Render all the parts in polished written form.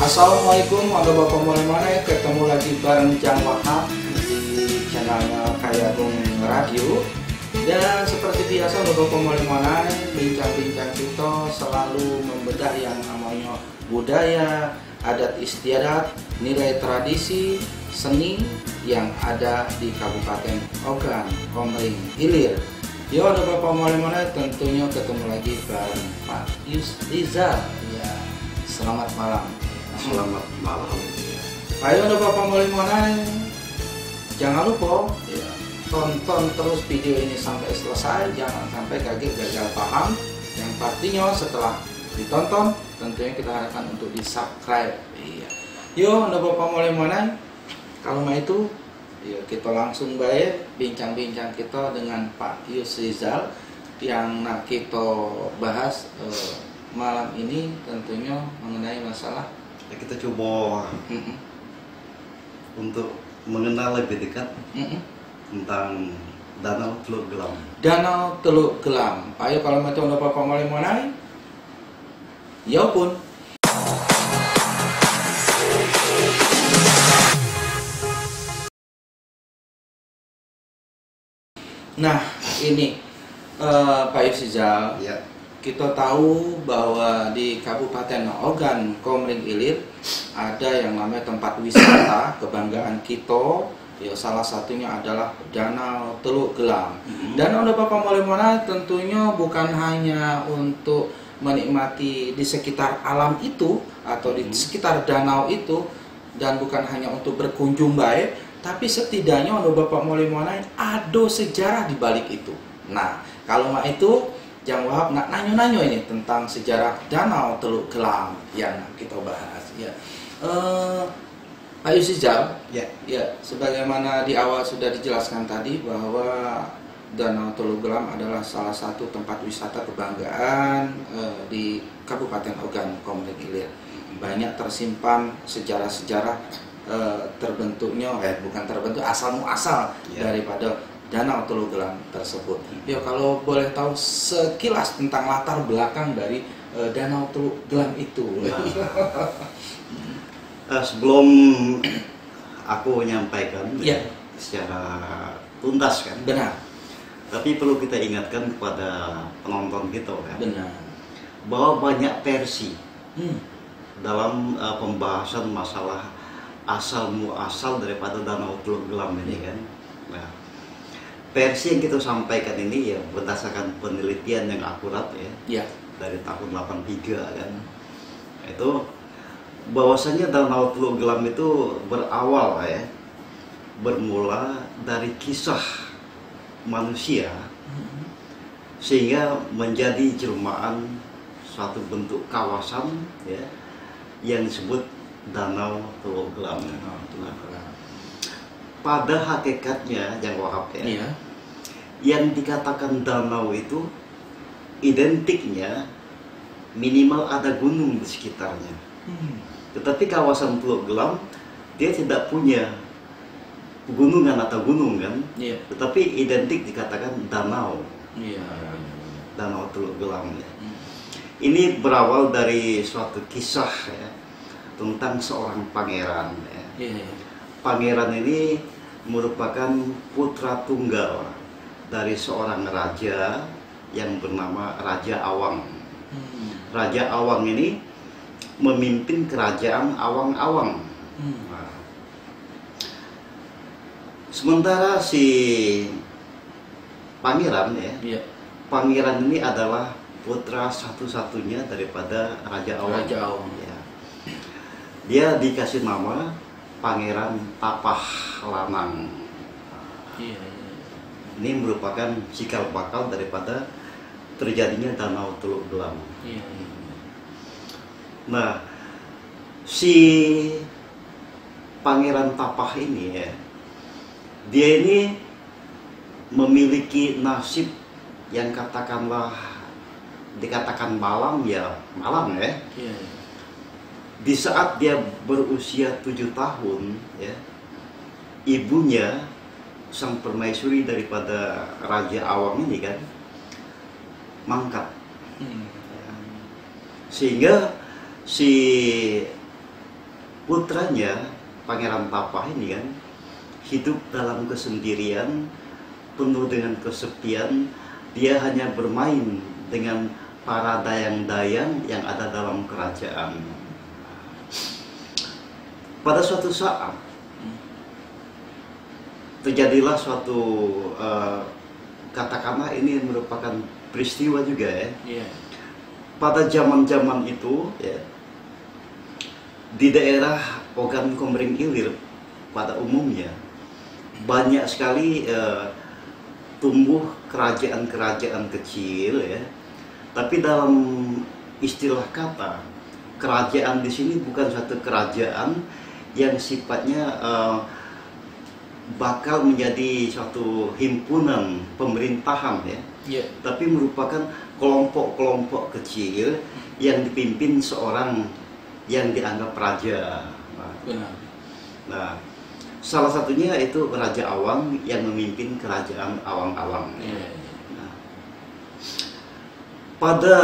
Assalamualaikum warahmatullahi wabarakatuh. Ketemu lagi bareng Jang Wahab di channelnya Kayagung Radio. Dan seperti biasa warahmatullahi wabarakatuh, bincang-bincang kita selalu membedah yang namanya budaya, adat istiadat, nilai tradisi, seni yang ada di Kabupaten Ogan, Komering Ilir. Yo, warahmatullahi wabarakatuh, tentunya ketemu lagi bareng Pak Rizal. Ya, selamat malam. Selamat malam. Ayo anda Bapak Molimona, jangan lupa ya, tonton terus video ini sampai selesai, jangan sampai kaget gagal paham. Yang pastinya setelah ditonton tentunya kita harapkan untuk di subscribe. Iya. Yo anda Bapak Molimona, kalau mau itu ya, kita langsung baik bincang-bincang kita dengan Pak Yus Rizal yang nak kita bahas malam ini tentunya mengenai masalah. Kita coba untuk mengenal lebih dekat tentang Danau Teluk Gelam. Danau Teluk Gelam. Ayo kalau macam ada apa mulai mana? Ya pun. Nah ini Pak Yusizal. Ya. Kita tahu bahwa di Kabupaten Ogan, Komering Ilir ada yang namanya tempat wisata kebanggaan kita. Ya, salah satunya adalah Danau Teluk Gelam. Danau Bapak Molimona tentunya bukan hanya untuk menikmati di sekitar alam itu atau di sekitar danau itu, dan bukan hanya untuk berkunjung baik, tapi setidaknya Bapak Molimona ada sejarah di balik itu. Nah, kalau itu Jang Wahab nak nanya-nanya ini tentang sejarah Danau Teluk Gelam yang kita bahas. Ya, Pak Yusizal, ya, sebagaimana di awal sudah dijelaskan tadi bahwa Danau Teluk Gelam adalah salah satu tempat wisata kebanggaan di Kabupaten Ogan, Komering Ilir. Banyak tersimpan sejarah-sejarah terbentuknya, bukan terbentuk, asal muasal daripada Danau Teluk Gelam tersebut. Ya, kalau boleh tahu sekilas tentang latar belakang dari Danau Teluk Gelam itu. Sebelum aku menyampaikan secara tuntas kan. Benar. Tapi perlu kita ingatkan kepada penonton kita kan. Benar. Bahwa banyak versi dalam pembahasan masalah asal muasal daripada Danau Teluk Gelam ini kan. Nah, versi yang kita sampaikan ini ya berdasarkan penelitian yang akurat ya. Dari tahun 83 kan. Itu bahwasanya Danau Teluk Gelam itu berawal bermula dari kisah manusia sehingga menjadi jelmaan suatu bentuk kawasan yang disebut Danau Teluk Gelam. Pada hakikatnya Jang Wahab yang dikatakan danau itu identiknya minimal ada gunung di sekitarnya. Tetapi kawasan Teluk Gelam dia tidak punya pegunungan atau gunung kan, tetapi identik dikatakan danau. Danau Teluk Gelam Ini berawal dari suatu kisah tentang seorang pangeran. Pangeran ini merupakan putra tunggal dari seorang raja yang bernama Raja Awang. Raja Awang ini memimpin kerajaan Awang-Awang. Nah, sementara si pangeran pangeran ini adalah putra satu-satunya daripada Raja Awang. Dia dikasih nama Pangeran Tapah Lanang. Ini merupakan cikal bakal daripada terjadinya Danau Teluk Gelam. Nah, si Pangeran Tapah ini dia ini memiliki nasib yang dikatakan malang malang. Di saat dia berusia 7 tahun ibunya sang permaisuri daripada Raja Awang ini kan mangkat. Sehingga si putranya Pangeran Tapah ini kan hidup dalam kesendirian, penuh dengan kesepian. Dia hanya bermain dengan para dayang-dayang yang ada dalam kerajaan. Pada suatu saat terjadilah suatu katakanlah ini merupakan peristiwa juga ya. Yeah. Pada zaman-zaman itu ya, di daerah Ogan Komering Ilir pada umumnya banyak sekali tumbuh kerajaan-kerajaan kecil ya. Tapi dalam istilah kata, kerajaan di sini bukan satu kerajaan yang sifatnya bakal menjadi suatu himpunan pemerintahan ya. Yeah. Tapi merupakan kelompok-kelompok kecil yang dipimpin seorang yang dianggap raja. Benar. Nah, salah satunya itu Raja Awang yang memimpin kerajaan Awang-Awang. Yeah. Nah, pada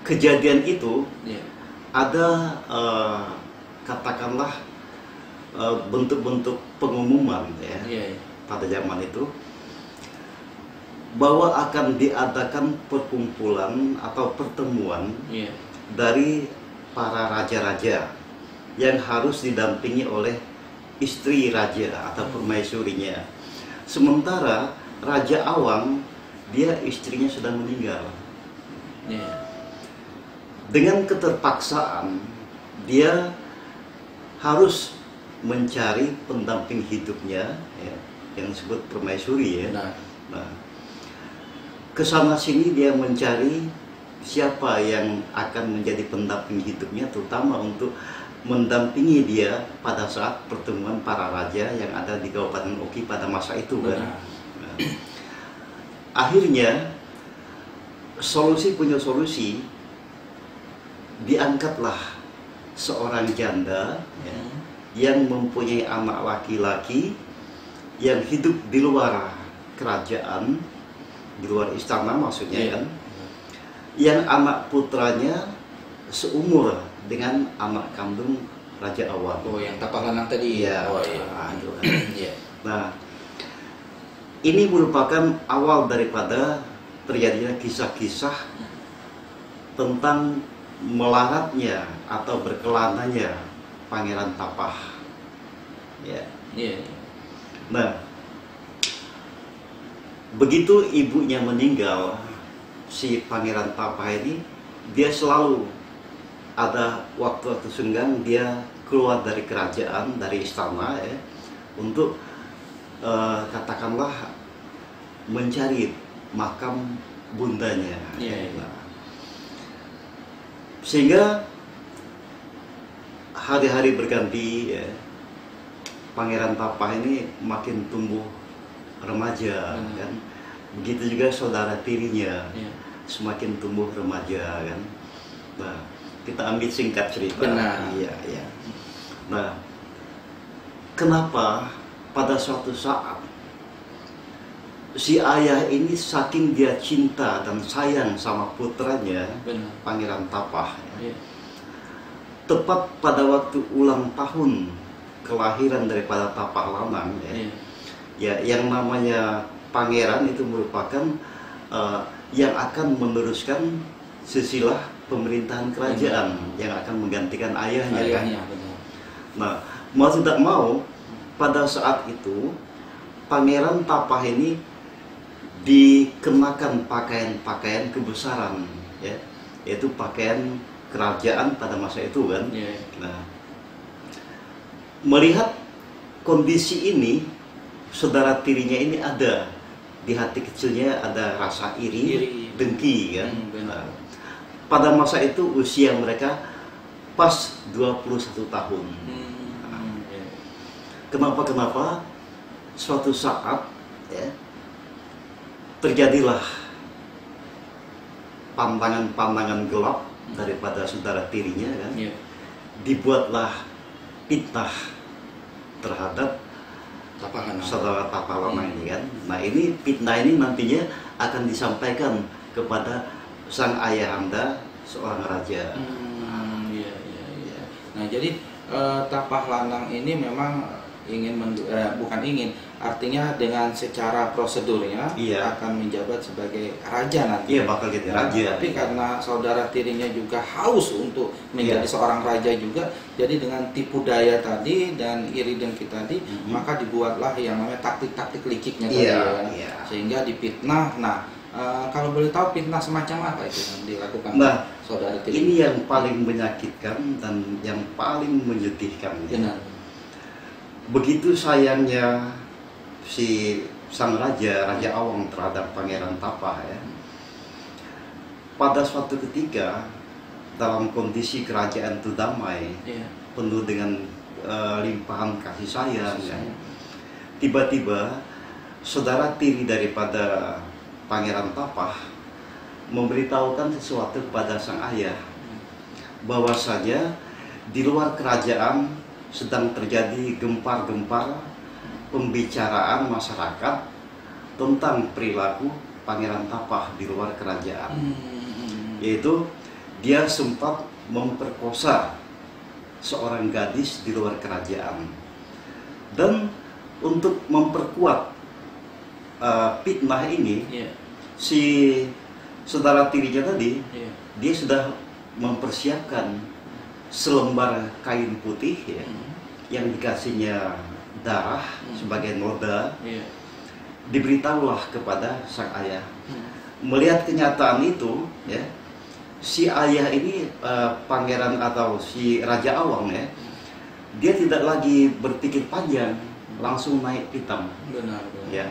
kejadian itu Yeah. ada katakanlah bentuk-bentuk pengumuman ya. Yeah. Pada zaman itu bahwa akan diadakan perkumpulan atau pertemuan Yeah. dari para raja-raja yang harus didampingi oleh istri raja atau permaisurinya. Sementara Raja Awang, dia istrinya sudah meninggal. Yeah. Dengan keterpaksaan dia harus mencari pendamping hidupnya ya, yang disebut permaisuri ya. Benar. Nah, kesana sini dia mencari siapa yang akan menjadi pendamping hidupnya, terutama untuk mendampingi dia pada saat pertemuan para raja yang ada di Kabupaten Oki pada masa itu kan. Nah, akhirnya punya solusi, diangkatlah seorang janda ya, yang mempunyai anak laki-laki yang hidup di luar kerajaan, di luar istana maksudnya Yeah. kan, yang anak putranya seumur dengan anak kandung Raja Awang. Oh, yang Tapah Lanang tadi. Iya. Oh, iya. Itu kan. Iya. Nah, ini merupakan awal daripada terjadinya kisah-kisah tentang melaratnya atau berkelananya Pangeran Tapah. Ya. Iya. Nah, begitu ibunya meninggal, si Pangeran Tapah ini dia selalu ada waktu-waktu senggang dia keluar dari kerajaan, dari istana ya, untuk katakanlah mencari makam bundanya. Iya. Nah, sehingga hari-hari berganti ya, Pangeran Tapah ini makin tumbuh remaja kan. Begitu juga saudara tirinya Iya. semakin tumbuh remaja kan. Nah, kita ambil singkat cerita. Benar. Iya, iya. Nah, kenapa pada suatu saat si ayah ini saking dia cinta dan sayang sama putranya, Benar. Pangeran Tapah, Iya. tepat pada waktu ulang tahun kelahiran daripada Tapah Lanang ya, Iya. ya yang namanya pangeran itu merupakan yang akan meneruskan silsilah pemerintahan kerajaan yang akan menggantikan ayahnya. Ayahnya, benar. Nah, mau tidak mau pada saat itu Pangeran Tapah ini dikenakan pakaian-pakaian kebesaran ya, yaitu pakaian kerajaan pada masa itu kan. Iya. Nah, melihat kondisi ini, saudara tirinya ini ada di hati kecilnya ada rasa iri. Dengki kan. Benar. Nah, pada masa itu usia mereka pas 21 tahun. Iya. Kenapa? Suatu saat ya, terjadilah pandangan-pandangan gelap daripada saudara tirinya kan. Iya. Dibuatlah fitnah terhadap Tapah Lanang. saudara Tapah Lanang ini kan. Nah, ini fitnah ini nantinya akan disampaikan kepada sang ayahanda seorang raja. Iya. Nah, Nah, jadi Tapah Lanang ini memang bukan ingin, artinya dengan secara prosedurnya Iya. akan menjabat sebagai raja nanti. Iya, bakal jadi raja. Tapi karena saudara tirinya juga haus untuk menjadi seorang raja juga, jadi dengan tipu daya tadi dan iri dengki tadi, maka dibuatlah yang namanya taktik-taktik liciknya tadi, ya. Sehingga dipitnah. Nah, kalau boleh tahu fitnah semacam apa itu yang dilakukan saudara tiri? Ini yang paling menyakitkan dan yang paling menyedihkan. Benar. Begitu sayangnya si sang Raja Awang terhadap Pangeran Tapah, ya. Pada suatu ketika dalam kondisi kerajaan itu damai, penuh dengan limpahan kasih sayang, ya. Tiba-tiba saudara tiri daripada Pangeran Tapah memberitahukan sesuatu kepada sang ayah, bahwasanya di luar kerajaan sedang terjadi gempar-gempar pembicaraan masyarakat tentang perilaku Pangeran Tapah di luar kerajaan. Yaitu dia sempat memperkosa seorang gadis di luar kerajaan. Dan untuk memperkuat fitnah ini, si saudara tirinya tadi, dia sudah mempersiapkan selembar kain putih, ya, yang dikasihnya darah sebagai noda. Diberitahulah kepada sang ayah. Melihat kenyataan itu, ya, si ayah ini pangeran atau si Raja Awang, ya, dia tidak lagi berpikir panjang, langsung naik pitam. Benar. Ya.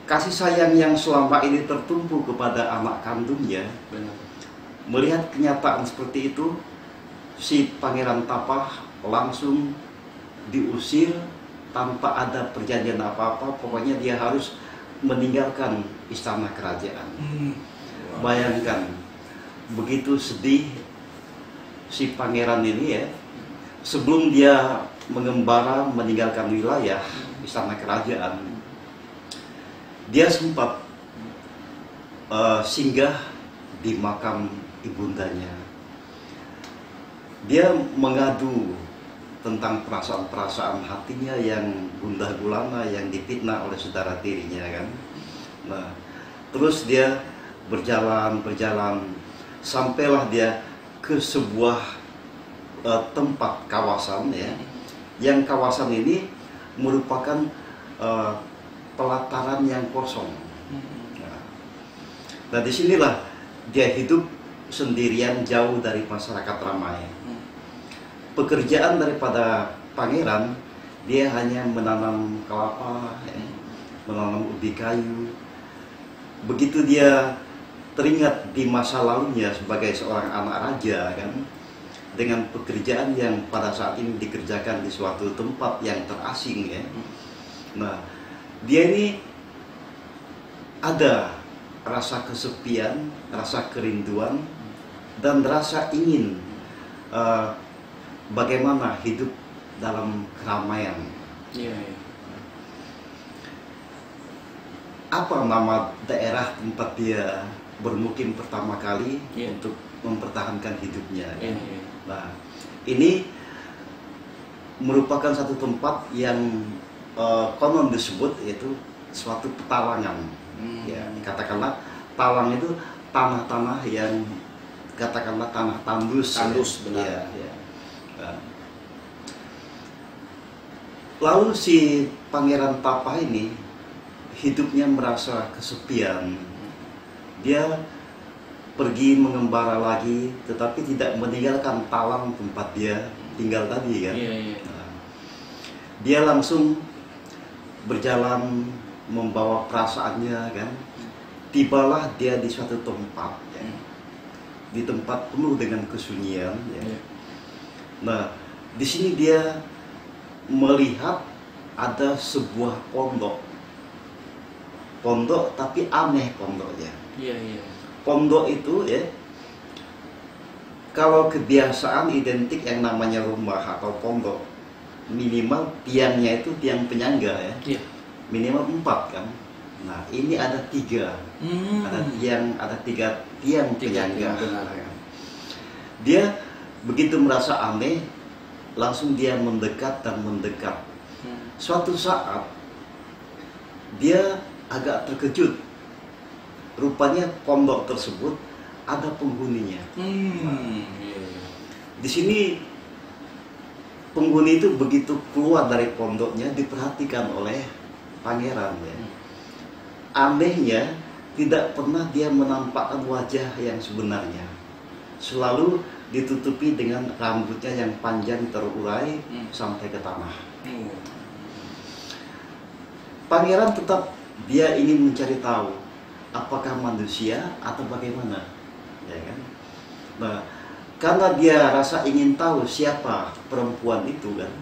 Kasih sayang yang selama ini tertumpu kepada anak kandungnya, melihat kenyataan seperti itu, si Pangeran Tapah langsung diusir tanpa ada perjanjian apa-apa. Pokoknya dia harus meninggalkan istana kerajaan. Bayangkan, begitu sedih si pangeran ini, ya. Sebelum dia mengembara meninggalkan wilayah istana kerajaan, dia sempat singgah di makam ibundanya. Dia mengadu tentang perasaan-perasaan hatinya yang gundah gulana, yang difitnah oleh saudara tirinya, kan. Nah, terus dia berjalan sampailah dia ke sebuah tempat kawasan, ya, yang kawasan ini merupakan pelataran yang kosong. Nah, disinilah dia hidup sendirian jauh dari masyarakat ramai. Pekerjaan daripada pangeran, dia hanya menanam kelapa, ya, menanam ubi kayu. Begitu dia teringat di masa lalunya sebagai seorang anak raja, kan, dengan pekerjaan yang pada saat ini dikerjakan di suatu tempat yang terasing, ya. Nah, dia ini ada rasa kesepian, rasa kerinduan, dan rasa ingin bagaimana hidup dalam keramaian. Apa nama daerah tempat dia bermukim pertama kali untuk mempertahankan hidupnya? Nah, ini merupakan satu tempat yang konon disebut yaitu suatu petalangan. Ya, katakanlah talang itu tanah-tanah yang katakanlah tanah tandus. Benar. Ya. Nah. Lalu si Pangeran Tapah ini hidupnya merasa kesepian. Dia pergi mengembara lagi, tetapi tidak meninggalkan talang tempat dia tinggal tadi, kan. Nah, dia langsung berjalan membawa perasaannya, kan. Tibalah dia di suatu tempat, ya, di tempat penuh dengan kesunyian, ya. Nah, di sini dia melihat ada sebuah pondok tapi aneh pondoknya. Pondok itu, ya, kalau kebiasaan identik yang namanya rumah atau pondok, minimal tiangnya itu tiang penyangga, ya. Minimal 4, kan. Nah, ini ada 3. Ada 3 tiang penyangga. Dia begitu merasa aneh, langsung dia mendekat dan mendekat. Suatu saat dia agak terkejut, rupanya pondok tersebut ada penghuninya. Di sini penghuni itu begitu keluar dari pondoknya diperhatikan oleh pangeran, ya. Anehnya tidak pernah dia menampakkan wajah yang sebenarnya, selalu ditutupi dengan rambutnya yang panjang terurai sampai ke tanah. Pangeran tetap dia ingin mencari tahu apakah manusia atau bagaimana, ya kan? Nah, karena dia rasa ingin tahu siapa perempuan itu kan,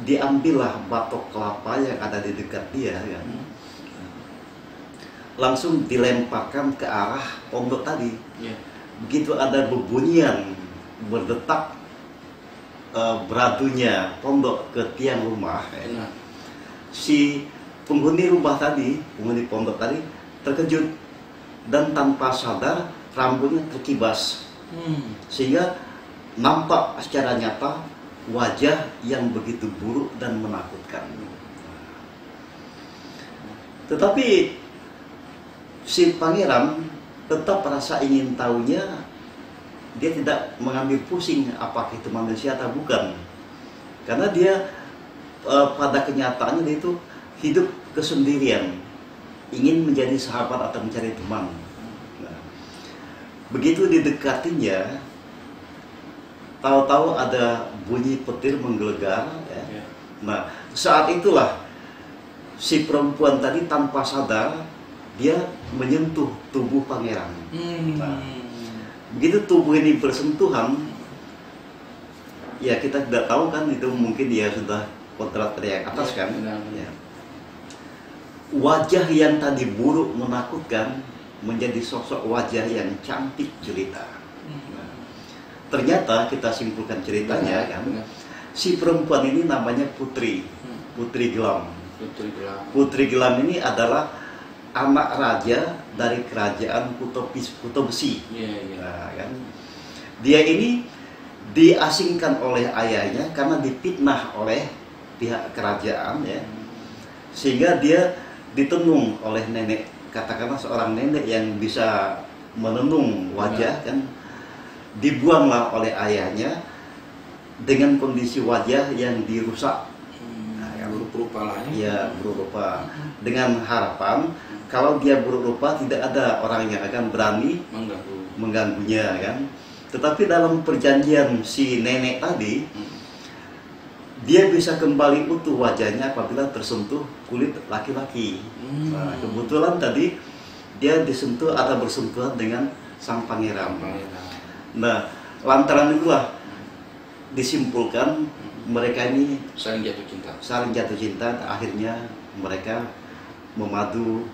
diambillah batok kelapa yang ada di dekat dia kan, langsung dilemparkan ke arah pondok tadi. Begitu ada bebunyian berdetak beradunya pondok ke tiang rumah, si penghuni rumah tadi, penghuni pondok tadi terkejut dan tanpa sadar rambutnya terkibas, sehingga nampak secara nyata wajah yang begitu buruk dan menakutkan. Tetapi si pangeran tetap rasa ingin tahunya, dia tidak mengambil pusing apakah itu manusia atau bukan, karena dia pada kenyataannya dia itu hidup kesendirian, ingin menjadi sahabat atau mencari teman. Nah, begitu didekatinya, tahu-tahu ada bunyi petir menggelegar, ya. Nah, saat itulah si perempuan tadi tanpa sadar dia menyentuh tubuh pangeran. Nah, begitu tubuh ini bersentuhan, ya kita tidak tahu kan, itu mungkin dia sudah kodrat dari yang atas kan. Ya. Wajah yang tadi buruk menakutkan menjadi sosok wajah yang cantik jelita. Nah, ternyata kita simpulkan ceritanya kan, si perempuan ini namanya Putri, Putri Gelam. Putri Gelam ini adalah anak raja dari kerajaan Kuto Besi. Nah, kan, dia ini diasingkan oleh ayahnya karena difitnah oleh pihak kerajaan, ya, sehingga dia ditenung oleh nenek, katakanlah seorang nenek yang bisa menenung wajah kan, dibuanglah oleh ayahnya dengan kondisi wajah yang dirusak. Nah, yang buruk rupa lah ya, buruk rupa, dengan harapan kalau dia buruk rupa tidak ada orang yang akan berani mengganggunya kan. Tetapi dalam perjanjian si nenek tadi, dia bisa kembali utuh wajahnya apabila tersentuh kulit laki-laki. Nah, kebetulan tadi dia disentuh atau bersentuhan dengan sang pangeran. Nah, lantaran itulah disimpulkan mereka ini saling jatuh cinta. Saling jatuh cinta, akhirnya mereka memadu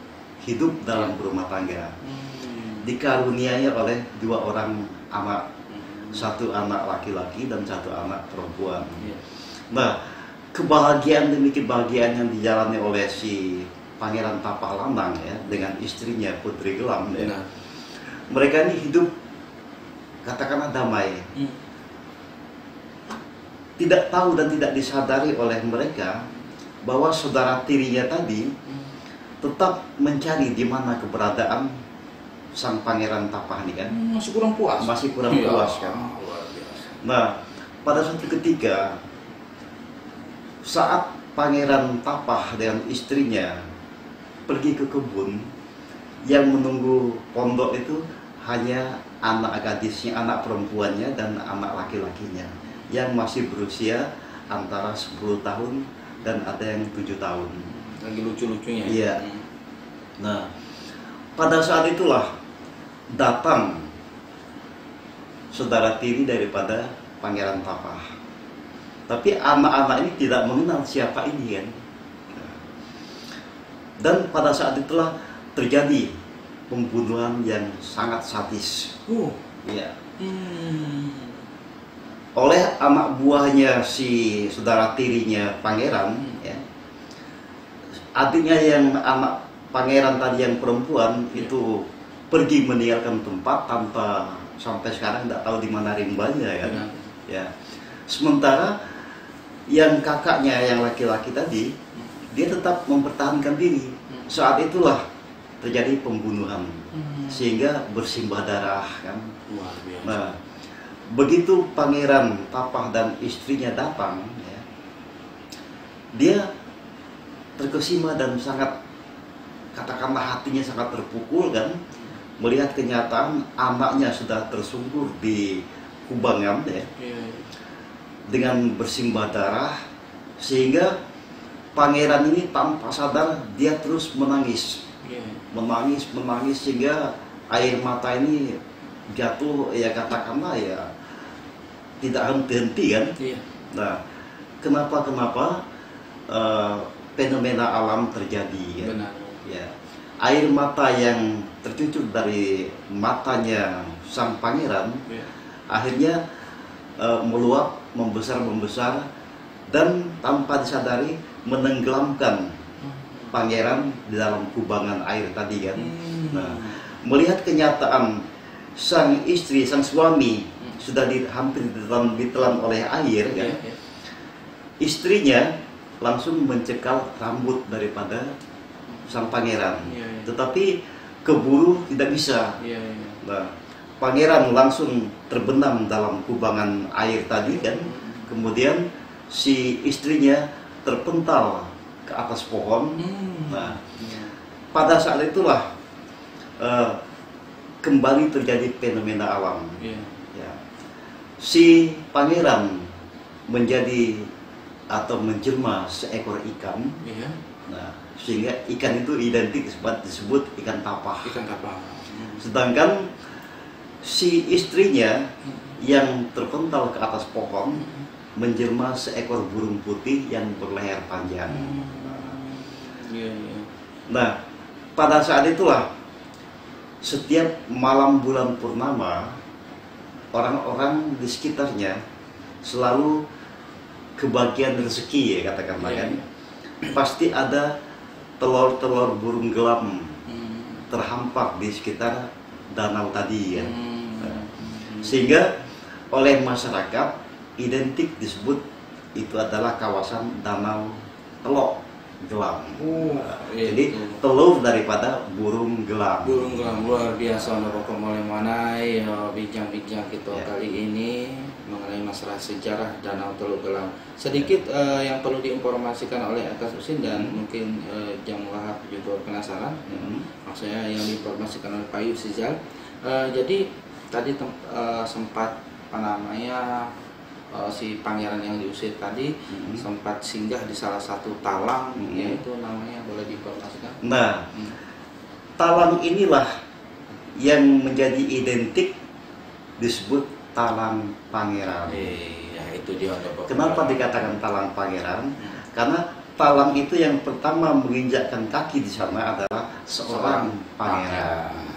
hidup dalam berumah tangga. Dikaruniai oleh dua orang anak, satu anak laki-laki dan satu anak perempuan. Nah, kebahagiaan demi kebahagiaan yang dijalani oleh si Pangeran Tapah Lanang, ya, dengan istrinya Putri Gelam, ya. Mereka ini hidup katakanlah damai. Tidak tahu dan tidak disadari oleh mereka bahwa saudara tirinya tadi tetap mencari di mana keberadaan sang Pangeran Tapah ini kan. Masih kurang puas. Masih kurang puas kan. Nah, pada suatu ketika saat Pangeran Tapah dengan istrinya pergi ke kebun, yang menunggu pondok itu hanya anak gadisnya, anak perempuannya dan anak laki-lakinya yang masih berusia antara 10 tahun dan ada yang 7 tahun. Lagi lucu-lucunya. Iya. Nah, pada saat itulah datang saudara tiri daripada Pangeran Tapah. Tapi anak-anak ini tidak mengenal siapa ini kan. Dan pada saat itulah terjadi pembunuhan yang sangat sadis. Ya. Oleh anak buahnya si saudara tirinya pangeran, ya. Adiknya yang anak pangeran tadi yang perempuan itu pergi meninggalkan tempat tanpa, sampai sekarang tidak tahu di mana rimbanya kan. Ya. Sementara yang kakaknya yang laki-laki tadi, dia tetap mempertahankan diri. Saat itulah terjadi pembunuhan, sehingga bersimbah darah kan. Luar biasa. Nah, begitu Pangeran Tapah dan istrinya datang, ya, dia terkesima dan sangat, katakanlah hatinya sangat terpukul kan, melihat kenyataan anaknya sudah tersungkur di kubangan, ya, dengan bersimbah darah, sehingga pangeran ini tanpa sadar dia terus menangis, menangis sehingga air mata ini jatuh, ya katakanlah ya tidak henti-henti kan. Nah, kenapa fenomena alam terjadi ya. Benar. Ya, air mata yang tercucur dari matanya sang pangeran akhirnya meluap, membesar dan tanpa disadari menenggelamkan pangeran di dalam kubangan air tadi kan. Nah, melihat kenyataan sang istri, sang suami sudah hampir ditelan oleh air kan, istrinya langsung mencekal rambut daripada sang pangeran, tetapi keburu tidak bisa. Nah, pangeran langsung terbenam dalam kubangan air tadi kan, kemudian si istrinya terpental ke atas pohon. Nah, pada saat itulah kembali terjadi fenomena alam. Ya. Si pangeran menjadi atau menjelma seekor ikan. Nah, sehingga ikan itu identik disebut ikan tapah. Sedangkan si istrinya yang terpental ke atas pohon menjelma seekor burung putih yang berleher panjang. Nah, pada saat itulah setiap malam bulan purnama orang-orang di sekitarnya selalu kebagian rezeki, ya katakanlah kan. Pasti ada telur-telur burung gelam terhampar di sekitar danau tadi ya. Sehingga oleh masyarakat identik disebut itu adalah kawasan danau telok gelam. Jadi telur daripada burung gelam. Burung gelam luar biasa. Pokok mulai mana ya bincang-bincang kita kali ini mengenai masalah sejarah Danau Teluk Gelam. Sedikit yang perlu diinformasikan oleh Akas Usin dan mungkin Jang Wahab juga penasaran. Maksudnya yang diinformasikan oleh Pak Yusizal. Jadi tadi sempat apa namanya si pangeran yang diusir tadi sempat singgah di salah satu talang, yaitu namanya boleh diinformasikan. Nah, talang inilah yang menjadi identik disebut talang pangeran. Ya, itu dia. Kenapa dikatakan talang pangeran? Karena talang itu yang pertama menginjakkan kaki di sana adalah seorang pangeran.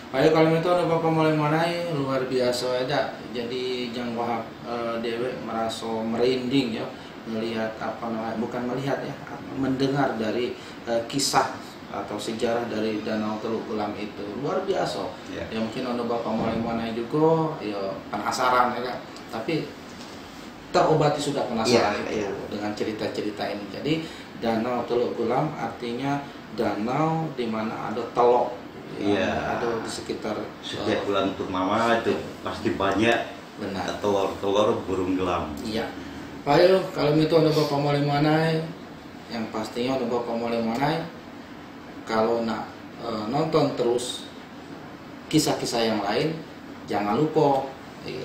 Ayo kalau itu ada bapak mulai manai luar biasa ada. Jadi Jang Wahab Dewe merasa merinding ya melihat apa namanya, bukan melihat ya, mendengar dari kisah atau sejarah dari Danau Teluk Gelam itu luar biasa. Ya mungkin ada bapak mulai manai juga ya penasaran ya, tapi terobati sudah penasaran itu dengan cerita-cerita ini. Jadi Danau Teluk Gelam artinya danau di mana ada telok. Ada di sekitar setiap bulan purnama itu pasti banyak telur-telur burung gelam. Iya. Ayo kalau itu ada bapak mulai manai, yang pastinya ada bapak mulai manai. Kalau nak nonton terus kisah-kisah yang lain, jangan lupa di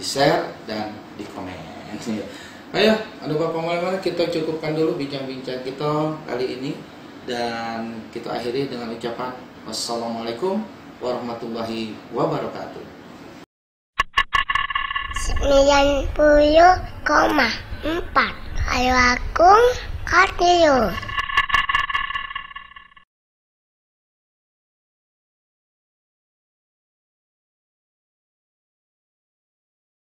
share dan di komen. Ayo ada bapak mulai manai, kita cukupkan dulu bincang-bincang kita kali ini dan kita akhiri dengan ucapan wassalamualaikum warahmatullahi wabarakatuh. 90,4 Ayo Agung Radio.